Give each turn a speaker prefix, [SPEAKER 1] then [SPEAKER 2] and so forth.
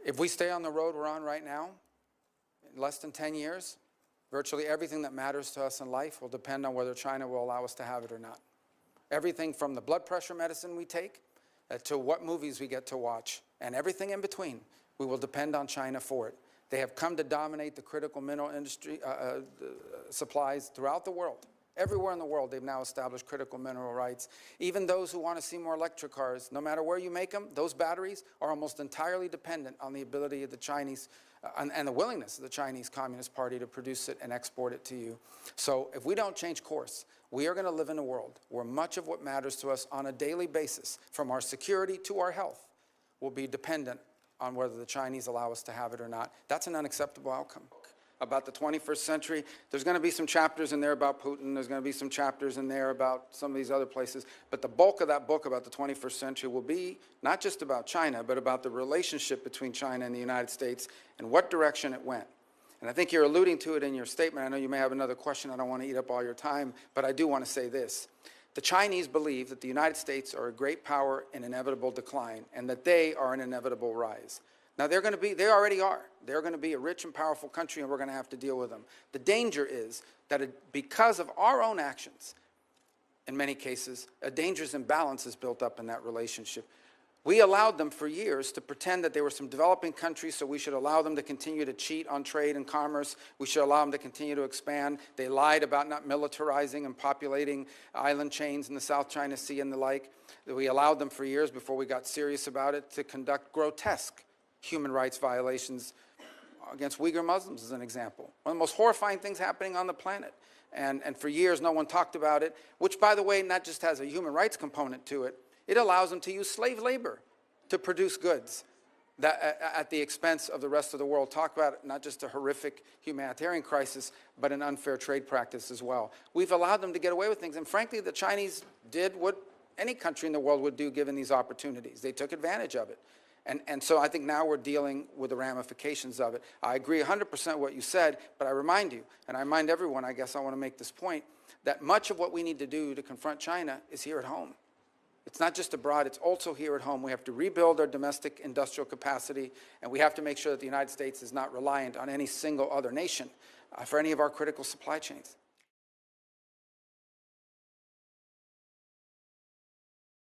[SPEAKER 1] If we stay on the road we're on right now, in less than 10 years, virtually everything that matters to us in life will depend on whether China will allow us to have it or not. Everything from the blood pressure medicine we take to what movies we get to watch, and everything in between, we will depend on China for it. They have come to dominate the critical mineral industry supplies throughout the world. Everywhere in the world, they've now established critical mineral rights. Even those who want to see more electric cars, no matter where you make them, those batteries are almost entirely dependent on the ability of the Chinese and the willingness of the Chinese Communist Party to produce it and export it to you. So if we don't change course, we are going to live in a world where much of what matters to us on a daily basis, from our security to our health, will be dependent on whether the Chinese allow us to have it or not. That's an unacceptable outcome. About the 21st century, there's going to be some chapters in there about Putin, there's going to be some chapters in there about some of these other places, but the bulk of that book about the 21st century will be not just about China, but about the relationship between China and the United States and what direction it went. And I think you're alluding to it in your statement. I know you may have another question. I don't want to eat up all your time, but I do want to say this. The Chinese believe that the United States are a great power in inevitable decline and that they are an inevitable rise. Now, they already are. They're going to be a rich and powerful country, and we're going to have to deal with them. The danger is that because of our own actions, in many cases, a dangerous imbalance is built up in that relationship. We allowed them for years to pretend that they were some developing countries, so we should allow them to continue to cheat on trade and commerce. We should allow them to continue to expand. They lied about not militarizing and populating island chains in the South China Sea and the like. We allowed them for years, before we got serious about it, to conduct grotesque human rights violations against Uyghur Muslims, as an example. One of the most horrifying things happening on the planet. And for years, no one talked about it, which, by the way, not just has a human rights component to it, it allows them to use slave labor to produce goods that, at the expense of the rest of the world. Talk about not just a horrific humanitarian crisis, but an unfair trade practice as well. We've allowed them to get away with things. And frankly, the Chinese did what any country in the world would do given these opportunities. They took advantage of it. And so I think now we're dealing with the ramifications of it. I agree 100% what you said, but I remind you, and I remind everyone, I guess I want to make this point, that much of what we need to do to confront China is here at home. It's not just abroad, it's also here at home. We have to rebuild our domestic industrial capacity, and we have to make sure that the United States is not reliant on any single other nation for any of our critical supply chains.